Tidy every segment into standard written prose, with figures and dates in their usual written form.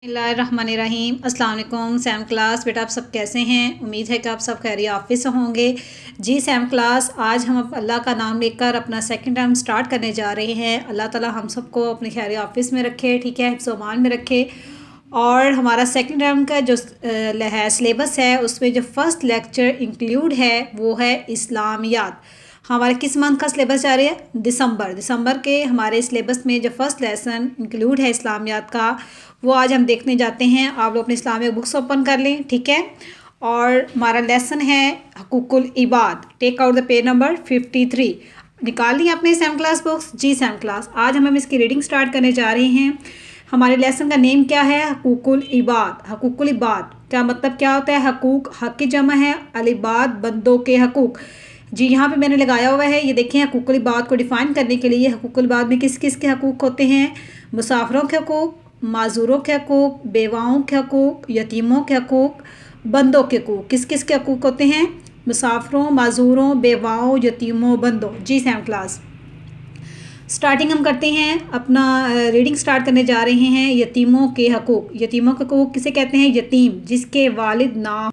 बिस्मिल्लाहिर्रहमानिर्रहीम। अस्सलाम वालेकुम सैम क्लास। बेटा आप सब कैसे हैं? उम्मीद है कि आप सब खैरियत आफिस से होंगे। जी सैम क्लास, आज हम अल्लाह का नाम लेकर अपना सेकंड टर्म स्टार्ट करने जा रहे हैं। अल्लाह ताला हम सबको अपने खैरियत आफिस में रखे, ठीक है, हिफ्ज़ व अमान में रखे। और हमारा सेकंड टर्म का जो है सिलेबस है, उसमें जो फ़र्स्ट लेक्चर इंक्लूड है वो है इस्लामियात। हमारे किस मंथ का सिलेबस जा रही है? दिसंबर के हमारे सिलेबस में जो फर्स्ट लेसन इंक्लूड है इस्लामियात का, वो आज हम देखने जाते हैं। आप लोग अपने इस्लामिक बुक्स ओपन कर लें, ठीक है। और हमारा लेसन है हकूकुल इबाद। Take out the page number 53। निकाल ली आपने सैम क्लास बुक्स? जी सैम क्लास, आज हम इसकी रीडिंग स्टार्ट करने जा रहे हैं। हमारे लेसन का नेम क्या है? हकूकुल इबाद। हकूकुल इबाद क्या मतलब क्या होता है? हकूक, हक की जमा है, अलिबाद बंदों के हकूक। जी यहाँ पे मैंने लगाया हुआ है, ये देखें। हकूकुल इबाद को डिफ़ाइन करने के लिए हकूकुल इबाद में किस किस के हकूक़ होते हैं? मुसाफिरों के हकूक़, माजूरों के हकूक़, बेवाओं के हकूक़, यतीमों के हकूक़, बंदों के हकूक़। किस किस के हकूक़ होते हैं? मुसाफिरों, माजूरों, बेवाओं, यतीमों, बंदों। जी सैम क्लास, स्टार्टिंग हम करते हैं, अपना रीडिंग स्टार्ट करने जा रहे हैं। यतीमों के हकूक़। यतीमों के हकूक़ किसे कहते हैं? यतीम जिसके वालिद ना।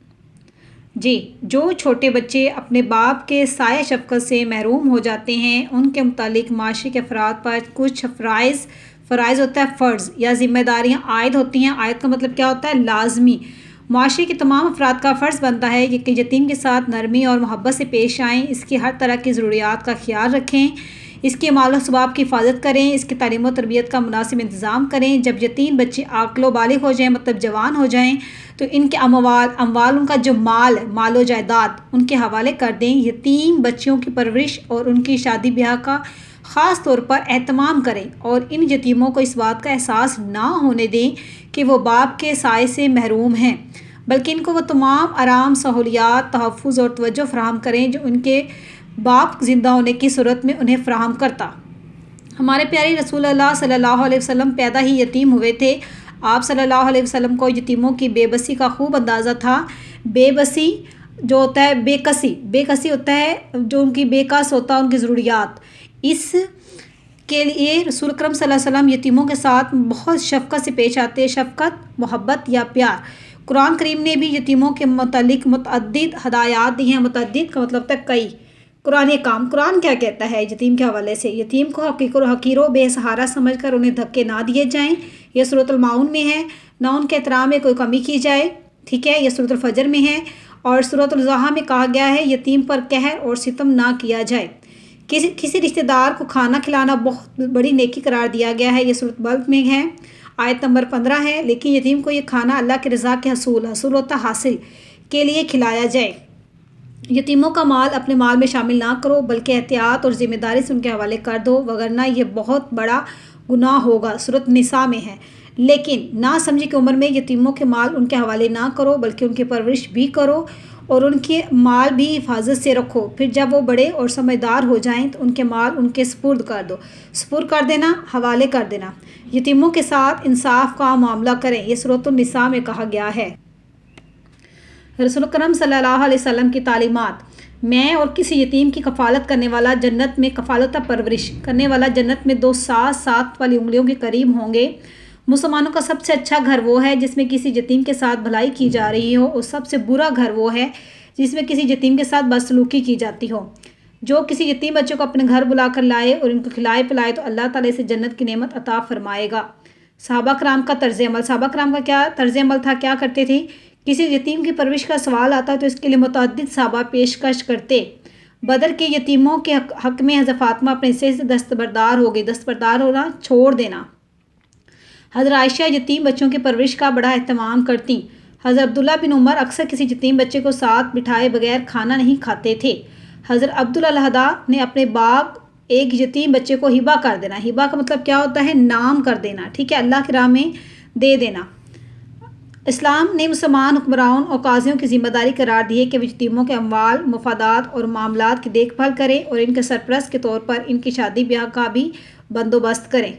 जी, जो छोटे बच्चे अपने बाप के साया शफ़क़त से महरूम हो जाते हैं, उनके मुतालिक माशरे के अफराद पर कुछ फ़राइज़ होता है, फ़र्ज़ या ज़िम्मेदारियाँ आयद होती हैं। आयद का मतलब क्या होता है? लाजमी। माशरे के तमाम अफराद का फ़र्ज़ बनता है कि यतीम के साथ नरमी और मोहब्बत से पेश आएँ, इसकी हर तरह की ज़रूरियात का ख्याल रखें, इसके माल सबाब की हिफाजत करें, इसकी तालीम और तरबियत का मुनासिब इंतज़ाम करें। जब यतीम बच्चे आक़िल बालिग़ हो जाएँ, मतलब जवान हो जाएँ, तो इनके अमवाल उनका जो माल व जायदाद उनके हवाले कर दें। यतीम बच्चियों की परवरिश और उनकी शादी ब्याह का ख़ास तौर पर एहतमाम करें और इन यतीमों को इस बात का एहसास ना होने दें कि वो बाप के साए से महरूम हैं, बल्कि इनको वो तमाम आराम, सहूलियात, तहफ़्फ़ुज़ और तवज्जो फ़राहम करें जो उनके बाप ज़िंदा होने की सूरत में उन्हें फ़राहम करता। हमारे प्यारे रसूल अल्लाह सल्लल्लाहु अलैहि वसल्लम पैदा ही यतीम हुए थे। आप सल्लल्लाहु अलैहि वसल्लम को यतीमों की बेबसी का खूब अंदाज़ा था। बेबसी जो होता है, बेकसी होता है जो उनकी बेकस होता है, उनकी ज़रूरियात। इस के लिए रसूल अकरम सल्लल्लाहु अलैहि वसल्लम यतीमों के साथ बहुत शफ़क़त से पेश आते हैं। शफ़क़त, मोहब्बत या प्यार। कुरान करीम ने भी यतीमों के मुतालिक मुतअद्दिद हदायत दी हैं। मुतअद्दिद का मतलब है कई। कुरान कुरान क्या कहता है यतीम के हवाले से? यतीम को हकीरो बेसहारा समझकर उन्हें धक्के ना दिए जाएं। यह सूरतुल माउन में है। ना उनके एहतराम में कोई कमी की जाए, ठीक है। यह सूरतुल फजर में है। और सूरतुल ज़ुहा में कहा गया है यतीम पर कहर और सितम ना किया जाए। किसी रिश्तेदार को खाना खिलाना बहुत बड़ी नेकी करार दिया गया है। यह सूरत बल्द में है, आयत नंबर 15 है। लेकिन यतीम को यह खाना अल्लाह की रज़ा के हसूल होता हासिल के लिए खिलाया जाए। यतीमों का माल अपने माल में शामिल ना करो, बल्कि एहतियात और ज़िम्मेदारी से उनके हवाले कर दो, वगरना यह बहुत बड़ा गुनाह होगा। सूरत निसा में है। लेकिन ना समझी की उम्र में यतीमों के माल उनके हवाले ना करो, बल्कि उनकी परवरिश भी करो और उनके माल भी हिफाजत से रखो। फिर जब वो बड़े और समझदार हो जाएं तो उनके माल उनके सुपुर्द कर दो। सुपुर्द कर देना, हवाले कर देना। यतीमों के साथ इंसाफ का मामला करें, यह सूरतुन निसा में कहा गया है। रसूल अकरम सल्लल्लाहु अलैहि वसल्लम की तालीमात। मैं और किसी यतीम की कफ़ालत करने वाला जन्नत में कफ़ालत परवरिश करने वाला जन्नत में दो सात वाली उंगलियों के करीब होंगे। मुसलमानों का सबसे अच्छा घर वो है जिसमें किसी यतीम के साथ भलाई की जा रही हो, और सबसे बुरा घर वो है जिसमें किसी यतीम के साथ बदसलूकी की जाती हो। जो किसी यतीम बच्चे को अपने घर बुला कर लाए और इनको खिलाए पिलाए तो अल्लाह ताला से जन्नत की नेमत अता फरमाएगा। सहाबा कराम का तर्ज अमल। सहाबा कराम का क्या तर्ज अमल था? क्या करते थे? किसी यतीम की परवरिश का सवाल आता तो इसके लिए मुतअद्दिद सहाबा पेशकश करते। बदर के यतीमों के हक़ में हज़रत फ़ातिमा अपने हिस्से से दस्तबरदार हो गई। दस्तबरदार होना, छोड़ देना। हज़रत आयशा यतीम बच्चों की परवरिश का बड़ा एहतमाम करती। हज़रत अब्दुल्ला बिन उमर अक्सर किसी यतीम बच्चे को साथ बिठाए बगैर खाना नहीं खाते थे। हज़रत अब्दुल्ला लहदा ने अपने बाग एक यतीम बच्चे को हिबा कर देना। हिबा का मतलब क्या होता है? नाम कर देना, ठीक है, अल्लाह की राह में दे देना। इस्लाम ने मुसलमान हुक्मरान और काजियों की ज़िम्मेदारी करार दी है कि वे यतीमों के अमवाल, मफादात और मामलात की देखभाल करें और इनके सरपरस्त के तौर पर इनकी शादी ब्याह का भी बंदोबस्त करें।